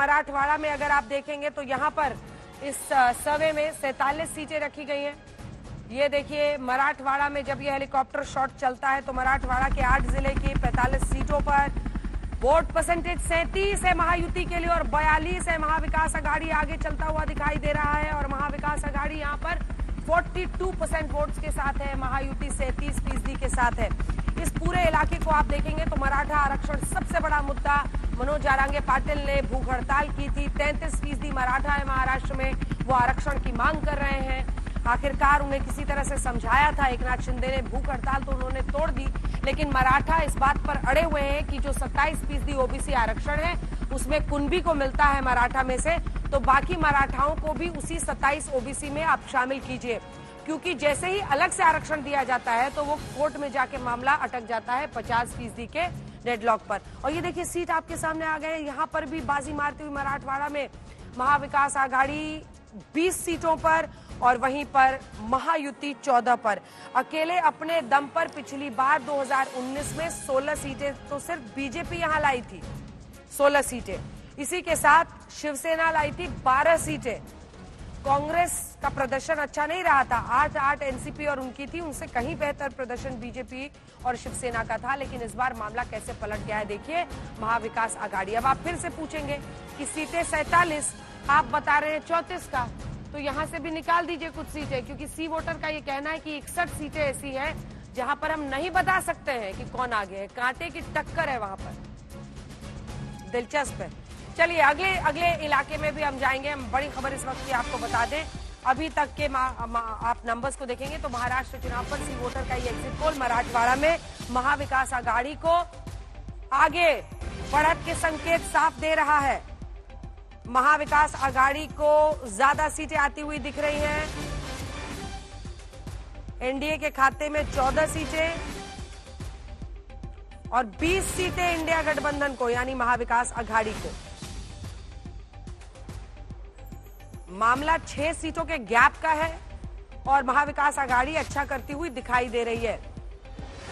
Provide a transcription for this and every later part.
मराठवाड़ा में अगर आप देखेंगे तो यहाँ पर इस सर्वे में 47 सीटें रखी गई हैं। ये देखिए, मराठवाड़ा में जब ये हेलीकॉप्टर शॉट चलता है तो मराठवाड़ा के 8 जिले की 45 सीटों पर वोट परसेंटेज 37 है महायुति के लिए और 42 है महाविकास आघाड़ी आगे चलता हुआ दिखाई दे रहा है। और महाविकास आघाड़ी यहाँ पर 42% वोट्स के साथ है, महायुति 37% के साथ है। इस पूरे इलाके को आप देखेंगे तो मराठा आरक्षण सबसे बड़ा मुद्दा। मनोज जारांगे पाटिल ने भूख हड़ताल की थी। 33% मराठा है महाराष्ट्र में, वो आरक्षण की मांग कर रहे हैं। आखिरकार उन्हें किसी तरह से समझाया था एकनाथ शिंदे ने, भूख हड़ताल तो उन्होंने तोड़ दी, लेकिन मराठा इस बात पर अड़े हुए हैं कि जो 27% ओबीसी आरक्षण है उसमें कुणबी को मिलता है मराठा में से, तो बाकी मराठाओं को भी उसी 27 ओबीसी में आप शामिल कीजिए, क्योंकि जैसे ही अलग से आरक्षण दिया जाता है तो वो कोर्ट में जाके मामला अटक जाता है 50% के डेडलॉक पर। और ये देखिए, सीट आपके सामने आ गए। यहाँ पर भी बाजी मारती हुई मराठवाड़ा में महाविकास आघाड़ी 20 सीटों पर और वहीं पर महायुति 14 पर। अकेले अपने दम पर पिछली बार 2019 में 16 सीटें तो सिर्फ बीजेपी यहां लाई थी, 16 सीटें। इसी के साथ शिवसेना लाई थी 12 सीटें। कांग्रेस का प्रदर्शन अच्छा नहीं रहा था, 8 एनसीपी और उनकी थी, उनसे कहीं बेहतर प्रदर्शन बीजेपी और शिवसेना का था। लेकिन इस बार मामला कैसे पलट गया है देखिए, महाविकास आघाड़ी। अब आप फिर से पूछेंगे कि सीटें 47, आप बता रहे हैं 34 का, तो यहां से भी निकाल दीजिए कुछ सीटें, क्योंकि सी वोटर का ये कहना है कि 61 सीटें ऐसी हैं जहां पर हम नहीं बता सकते हैं कि कौन आगे है, कांटे की टक्कर है वहां पर। दिलचस्प है। चलिए अगले इलाके में भी हम जाएंगे। हम बड़ी खबर इस वक्त की आपको बता दें, अभी तक के आप नंबर्स को देखेंगे तो महाराष्ट्र चुनाव पर सी वोटर का ये एग्जिट पोल मराठवाड़ा में महाविकास आघाड़ी को आगे बढ़त के संकेत साफ दे रहा है। महाविकास आघाड़ी को ज्यादा सीटें आती हुई दिख रही हैं। एनडीए के खाते में 14 सीटें और 20 सीटें इंडिया गठबंधन को, यानी महाविकास आघाड़ी को। मामला 6 सीटों के गैप का है और महाविकास आघाड़ी अच्छा करती हुई दिखाई दे रही है।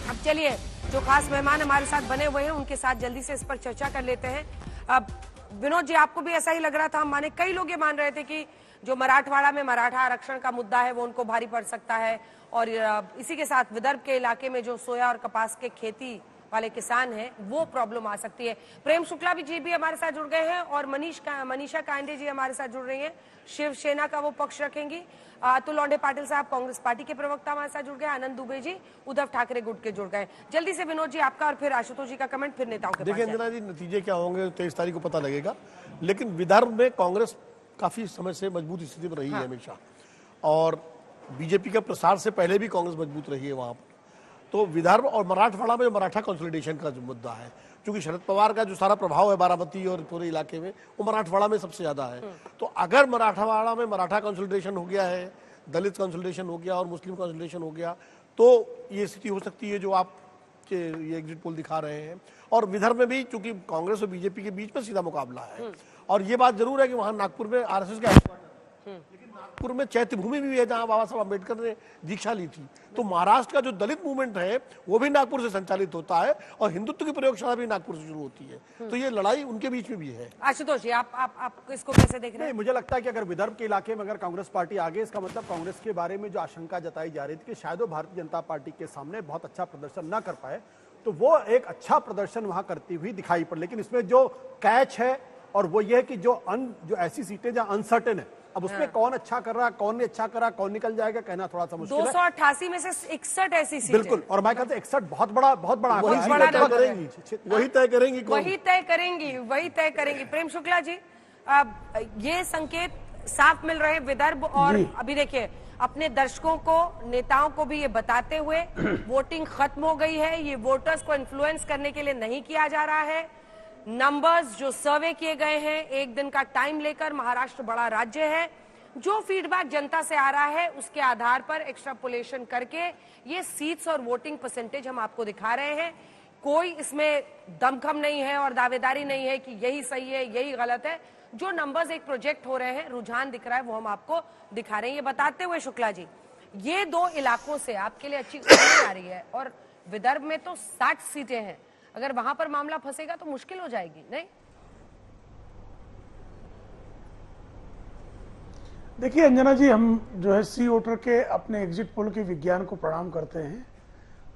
अब चलिए, जो खास मेहमान हमारे साथ बने हुए हैं उनके साथ जल्दी से इस पर चर्चा कर लेते हैं। अब विनोद जी, आपको भी ऐसा ही लग रहा था? हम माने, कई लोग ये मान रहे थे कि जो मराठवाड़ा में मराठा आरक्षण का मुद्दा है वो उनको भारी पड़ सकता है, और इसी के साथ विदर्भ के इलाके में जो सोया और कपास के खेती वाले किसान हैं वो प्रॉब्लम आ सकती है। प्रेम शुक्ला जी भी हमारे साथ जुड़ गए हैं और मनीषा कांडे जी हमारे साथ जुड़ रही हैं, शिवसेना का वो पक्ष रखेंगी। अतुल लोंढे पाटिल साहब कांग्रेस पार्टी के प्रवक्ता हमारे साथ जुड़ गए, आनंद दुबे जी उद्धव ठाकरे गुट के जुड़ गए। जल्दी से विनोद जी आपका और फिर आशुतोष जी का कमेंट, फिर नेताओं के। देखिए इंदिरा जी, नतीजे क्या होंगे 23 तारीख को पता लगेगा, लेकिन विदर्भ में कांग्रेस काफी समय से मजबूत स्थिति में रही है हमेशा, और बीजेपी के प्रसार से पहले भी कांग्रेस मजबूत रही है वहां पर। तो विदर्भ और मराठवाड़ा में मराठा कंसोलिडेशन का जो मुद्दा है, क्योंकि शरद पवार का जो सारा प्रभाव है बारामती और पूरे इलाके में, वो मराठवाड़ा में सबसे ज्यादा है। तो अगर मराठवाड़ा में मराठा कंसोलिडेशन हो गया है, दलित कंसोलिडेशन हो गया और मुस्लिम कंसोलिडेशन हो गया, तो ये स्थिति हो सकती है जो आप ये एग्जिट पोल दिखा रहे हैं। और विदर्भ में भी, चूंकि कांग्रेस और बीजेपी के बीच में सीधा मुकाबला है, और ये बात जरूर है कि वहां नागपुर में आरएसएस का लेकिन नागपुर में चैत्य भूमि भी है जहां बाबा साहब अम्बेडकर ने दीक्षा ली थी। तो महाराष्ट्र का जो दलित मूवमेंट है वो भी नागपुर से संचालित होता है, और हिंदुत्व की प्रयोगशाला भी नागपुर से शुरू होती है। तो ये लड़ाई उनके बीच में भी है। आशुतोष जी, आप इसको कैसे देख रहे हैं? मुझे लगता है कि अगर विदर्भ के इलाके में अगर कांग्रेस पार्टी आगे, इसका मतलब कांग्रेस के बारे में जो आशंका जताई जा रही थी कि शायद वो भारतीय जनता पार्टी के सामने बहुत अच्छा प्रदर्शन न कर पाए, तो वो एक अच्छा प्रदर्शन वहां करती हुई दिखाई पड़। लेकिन इसमें जो कैच है और वो ये है कि जो ऐसी सीटें जहां अनसर्टेन है, अब उसमें कौन अच्छा कर रहा है, कौन नहीं अच्छा कर रहा, कौन निकल जाएगा, कहना थोड़ा सा मुश्किल है। 288 में से 61 ऐसी सीटें, बिल्कुल, और मैं कहता हूं 61 बहुत बड़ा वही तय करेंगी। प्रेम शुक्ला जी, अब ये संकेत साफ मिल रहे हैं विदर्भ, और अभी देखिए अपने दर्शकों को, नेताओं को भी ये बताते हुए वोटिंग खत्म हो गई है, ये वोटर्स को इन्फ्लुएंस करने के लिए नहीं किया जा रहा है। नंबर्स जो सर्वे किए गए हैं, एक दिन का टाइम लेकर, महाराष्ट्र बड़ा राज्य है, जो फीडबैक जनता से आ रहा है उसके आधार पर एक्सट्रापोलेशन करके ये सीट्स और वोटिंग परसेंटेज हम आपको दिखा रहे हैं। कोई इसमें दमखम नहीं है और दावेदारी नहीं है कि यही सही है यही गलत है। जो नंबर्स एक प्रोजेक्ट हो रहे हैं, रुझान दिख रहा है, वो हम आपको दिखा रहे हैं। ये बताते हुए शुक्ला जी, ये 2 इलाकों से आपके लिए अच्छी खबर आ रही है, और विदर्भ में तो 60 सीटें हैं, अगर वहां पर मामला फंसेगा तो मुश्किल हो जाएगी, नहीं? देखिए अंजना जी, हम जो है सी वोटर के अपने एग्जिट पोल के विज्ञान को प्रणाम करते हैं।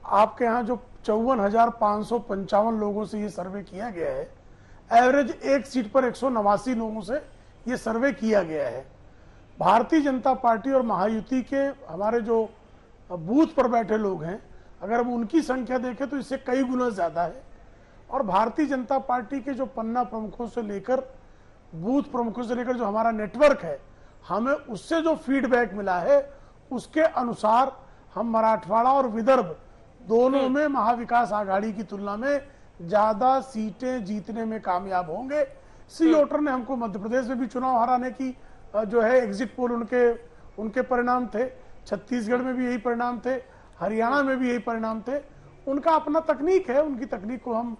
आपके यहाँ जो 54,555 लोगों से ये सर्वे किया गया है, एवरेज एक सीट पर 189 लोगों से ये सर्वे किया गया है। भारतीय जनता पार्टी और महायुति के हमारे जो बूथ पर बैठे लोग हैं, अगर हम उनकी संख्या देखें तो इससे कई गुना ज्यादा है। और भारतीय जनता पार्टी के जो पन्ना प्रमुखों से लेकर बूथ प्रमुखों से लेकर जो हमारा नेटवर्क है, हमें उससे जो फीडबैक मिला है उसके अनुसार हम मराठवाड़ा और विदर्भ दोनों में महाविकास आघाड़ी की तुलना में ज्यादा सीटें जीतने में कामयाब होंगे। सी वोटर ने हमको मध्य प्रदेश में भी चुनाव हराने की जो है एग्जिट पोल उनके परिणाम थे, छत्तीसगढ़ में भी यही परिणाम थे, हरियाणा में भी यही परिणाम थे। उनका अपना तकनीक है, उनकी तकनीक को हम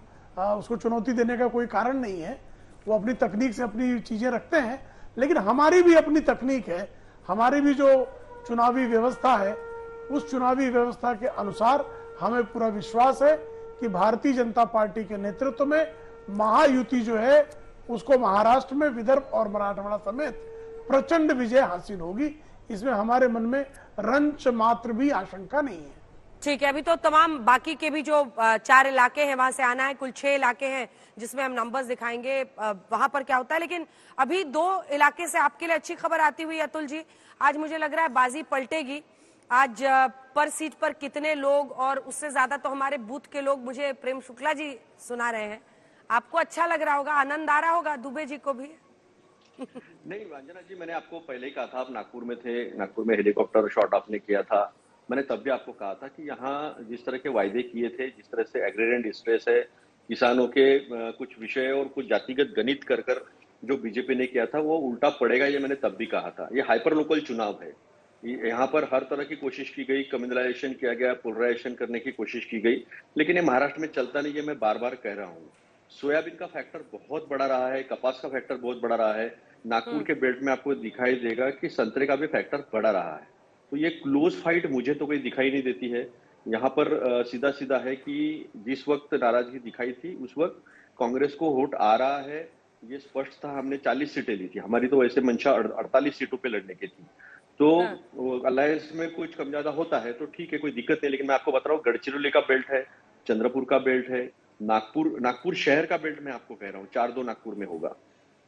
उसको चुनौती देने का कोई कारण नहीं है। वो अपनी तकनीक से अपनी चीजें रखते हैं, लेकिन हमारी भी अपनी तकनीक है। हमारी भी जो चुनावी व्यवस्था है, उस चुनावी व्यवस्था के अनुसार हमें पूरा विश्वास है कि भारतीय जनता पार्टी के नेतृत्व में महायुति जो है उसको महाराष्ट्र में विदर्भ और मराठवाड़ा समेत प्रचंड विजय हासिल होगी। इसमें हमारे मन में रंच मात्र भी आशंका नहीं है। ठीक है, अभी तो तमाम बाकी के भी जो 4 इलाके हैं वहां से आना है, कुल 6 इलाके हैं जिसमें हम नंबर्स दिखाएंगे वहां पर क्या होता है। लेकिन अभी 2 इलाके से आपके लिए अच्छी खबर आती हुई अतुल जी, आज मुझे लग रहा है बाजी पलटेगी। आज पर सीट पर कितने लोग, और उससे ज्यादा तो हमारे बूथ के लोग मुझे प्रेम शुक्ला जी सुना रहे हैं। आपको अच्छा लग रहा होगा, आनंद आ रहा होगा दुबे जी को भी। नहीं अंजना जी, मैंने आपको पहले ही कहा था, आप नागपुर में थे, नागपुर में हेलीकॉप्टर शॉट आपने किया था। मैंने तब भी आपको कहा था कि यहाँ जिस तरह के वायदे किए थे, जिस तरह से एग्रीरियन डिस्ट्रेस है, किसानों के कुछ विषय और कुछ जातिगत गणित कर कर जो बीजेपी ने किया था वो उल्टा पड़ेगा, ये मैंने तब भी कहा था। ये हाइपर लोकल चुनाव है, यहाँ पर हर तरह की कोशिश की गई, कम्युनलाइजेशन किया गया, पोलराइजेशन करने की कोशिश की गई, लेकिन ये महाराष्ट्र में चलता नहीं है। मैं बार बार कह रहा हूँ, सोयाबीन का फैक्टर बहुत बड़ा रहा है, कपास का फैक्टर बहुत बड़ा रहा है। नागपुर के बेल्ट में आपको दिखाई देगा कि संतरे का भी फैक्टर बड़ा रहा है। तो ये क्लोज फाइट मुझे तो कोई दिखाई नहीं देती है। यहाँ पर सीधा सीधा है कि जिस वक्त नाराजगी दिखाई थी उस वक्त कांग्रेस को वोट आ रहा है, ये स्पष्ट था। हमने 40 सीटें ली थी, हमारी तो वैसे मंशा 48 सीटों पे लड़ने की थी। तो अलायंस में कुछ कम ज्यादा होता है तो ठीक है, कोई दिक्कत नहीं। लेकिन मैं आपको बता रहा हूँ, गढ़चिरौली का बेल्ट है, चंद्रपुर का बेल्ट है, नागपुर शहर का बेल्ट मैं आपको कह रहा हूँ 4-2 नागपुर में होगा,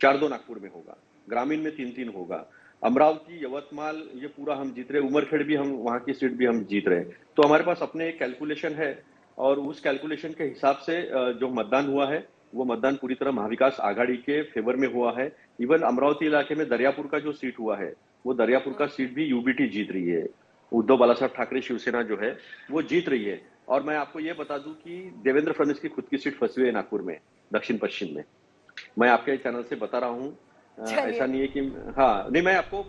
4-2 नागपुर में होगा, ग्रामीण में 3-3 होगा। अमरावती, यवतमाल, ये पूरा हम जीत रहे, उमरखेड़ भी हम, वहां की सीट भी हम जीत रहे। तो हमारे पास अपने एक कैलकुलेशन है, और उस कैलकुलेशन के हिसाब से जो मतदान हुआ है वो मतदान पूरी तरह महाविकास आघाड़ी के फेवर में हुआ है। इवन अमरावती इलाके में दरियापुर का जो सीट हुआ है, वो दरियापुर का सीट भी यूबीटी जीत रही है। उद्धव बालासाहेब ठाकरे शिवसेना जो है वो जीत रही है। और मैं आपको ये बता दूं कि देवेंद्र फडणवीस की खुद की सीट फंसी हुई है नागपुर में, दक्षिण पश्चिम में। मैं आपके चैनल से बता रहा हूँ, ऐसा नहीं है कि हाँ नहीं, मैं आपको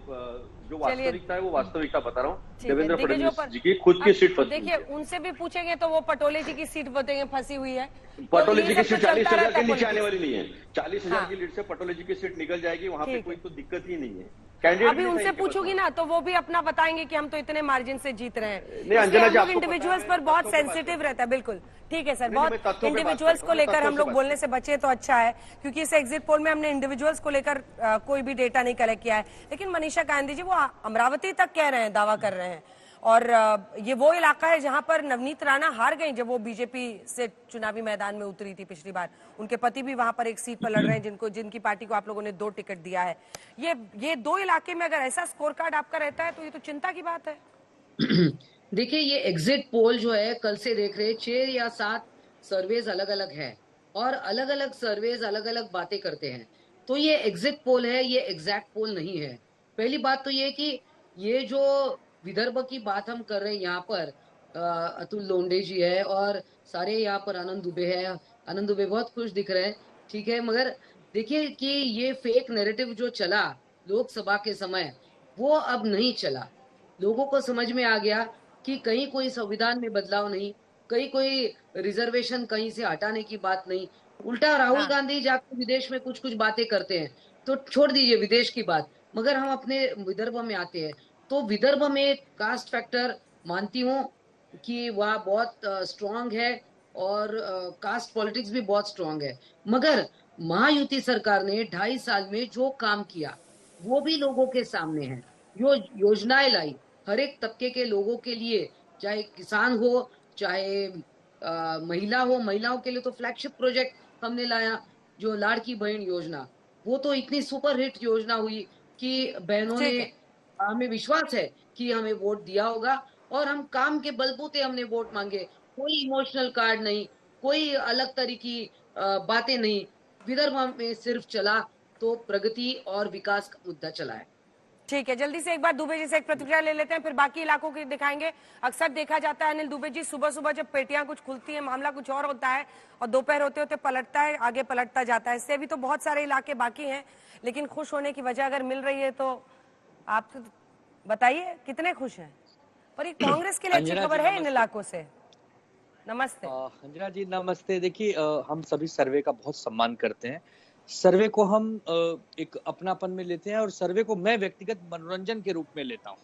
जो वास्तविकता है वो वास्तविकता बता रहा हूँ। देवेंद्र फडणवीस जी की खुद की सीट फंसी। देखिए, उनसे भी पूछेंगे तो वो पटोले जी की सीट बताएंगे फंसी हुई है। पटोले जी की सीट 40,000 के नीचे आने वाली नहीं है। 40,000 की लीड से पटोले जी की सीट निकल जाएगी, वहां पे कोई तो दिक्कत ही नहीं है। अभी उनसे पूछूंगी ना तो वो भी अपना बताएंगे कि हम तो इतने मार्जिन से जीत रहे हैं। नहीं अंजना जी, हम लोग इंडिविजुअल्स पर बहुत सेंसिटिव रहता है। बिल्कुल ठीक है सर, बहुत इंडिविजुअल्स को लेकर हम लोग बोलने से बचे तो अच्छा है, क्योंकि इस एग्जिट पोल में हमने इंडिविजुअल्स को लेकर कोई भी डेटा नहीं कलेक्ट किया है। लेकिन मनीषा गांधी जी वो अमरावती तक कह रहे हैं, दावा कर रहे हैं, और ये वो इलाका है जहां पर नवनीत राणा हार गई जब वो बीजेपी से चुनावी मैदान में उतरी थी पिछली बार। उनके पति भी वहां पर एक सीट पर लड़ रहे हैं, जिनकी पार्टी को आप लोगों ने 2 टिकट दिया है। ये 2 इलाके में अगर ऐसा स्कोर कार्ड आपका रहता है तो ये तो चिंता की बात है। देखिए, ये एग्जिट पोल जो है कल से देख रहे 6 या 7 सर्वेज अलग अलग है, और अलग अलग सर्वेज अलग अलग बातें करते हैं। तो ये एग्जिट पोल है, ये एग्जैक्ट पोल नहीं है। पहली बात तो ये कि ये जो विदर्भ की बात हम कर रहे हैं, यहाँ पर अतुल लोंढे जी है और सारे यहाँ पर आनंद दुबे है। आनंद दुबे बहुत खुश दिख रहे हैं, ठीक है, मगर देखिए कि ये फेक नैरेटिव जो चला लोकसभा के समय वो अब नहीं चला। लोगों को समझ में आ गया कि कहीं कोई संविधान में बदलाव नहीं, कहीं कोई रिजर्वेशन कहीं से हटाने की बात नहीं। उल्टा राहुल गांधी जाकर विदेश में कुछ कुछ बातें करते हैं, तो छोड़ दीजिए विदेश की बात, मगर हम अपने विदर्भ में आते हैं। तो विदर्भ में कास्ट फैक्टर मानती हूँ कि वह बहुत स्ट्रांग है, और कास्ट पॉलिटिक्स भी बहुत स्ट्रांग है। मगर महायुति सरकार ने 2.5 साल में जो काम किया वो भी लोगों के सामने है। जो योजनाएं लाई हर एक तबके के लोगों के लिए, चाहे किसान हो, चाहे महिला हो, महिलाओं के लिए तो फ्लैगशिप प्रोजेक्ट हमने लाया, जो लाड़की बहन योजना, वो तो इतनी सुपर हिट योजना हुई कि बहनों ने, ठीक है। हमें विश्वास है कि हमें वोट दिया होगा, और हम काम के बलबूते हमने वोट मांगे, कोई इमोशनल कार्ड नहीं, कोई अलग तरह की बातें नहीं। विदर्भ में सिर्फ चला तो प्रगति और विकास का मुद्दा चला है। ठीक है, जल्दी से एक बार दुबे जी से एक प्रतिक्रिया ले लेते हैं, फिर बाकी इलाकों की दिखाएंगे। अक्सर देखा जाता है अनिल दुबे जी, सुबह सुबह जब पेटियां कुछ खुलती हैं मामला कुछ और होता है, और दोपहर होते होते पलटता है, आगे पलटता जाता है। इससे भी तो बहुत सारे इलाके बाकी हैं, लेकिन खुश होने की वजह अगर मिल रही है तो आप बताइए कितने खुश हैं। पर ये कांग्रेस के लिए अच्छी खबर है इन इलाकों से। नमस्ते। अंजना जी नमस्ते। देखिए हम सभी सर्वे का बहुत सम्मान करते हैं। सर्वे को हम एक अपनापन में लेते हैं, और सर्वे को मैं व्यक्तिगत मनोरंजन के रूप में लेता हूँ,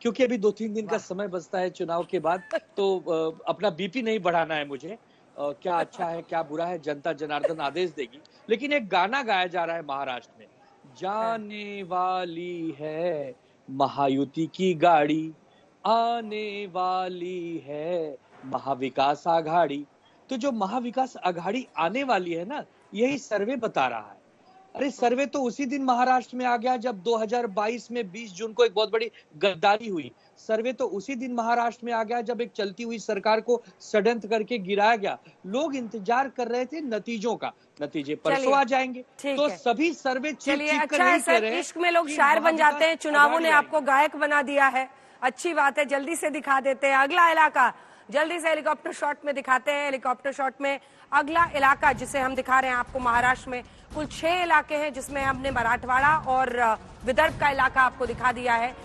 क्योंकि अभी 2-3 दिन का समय बचता है चुनाव के बाद, तो अपना बीपी नहीं बढ़ाना है मुझे। क्या अच्छा है क्या बुरा है जनता जनार्दन आदेश देगी। लेकिन एक गाना गाया जा रहा है महाराष्ट्र में, जाने वाली है महायुति की गाड़ी, आने वाली है महाविकास आघाड़ी। तो जो महाविकास आघाड़ी आने वाली है ना, यही सर्वे बता रहा है। अरे सर्वे तो उसी दिन महाराष्ट्र में आ गया जब 2022 में 20 जून को एक बहुत बड़ी गद्दारी हुई। सर्वे तो उसी दिन महाराष्ट्र में आ गया जब एक चलती हुई सरकार को षड्यंत्र करके गिराया गया। लोग इंतजार कर रहे थे नतीजों का, नतीजे परसों आ जाएंगे। तो सभी सर्वे चलिए, अच्छा है सर, इश्क में लोग शायर बन जाते हैं, चुनावों ने आपको गायक बना दिया है, अच्छी बात है। जल्दी से दिखा देते हैं अगला इलाका, जल्दी से हेलीकॉप्टर शॉट में दिखाते हैं। हेलीकॉप्टर शॉट में अगला इलाका जिसे हम दिखा रहे हैं आपको, महाराष्ट्र में कुल 6 इलाके हैं, जिसमें हमने मराठवाड़ा और विदर्भ का इलाका आपको दिखा दिया है।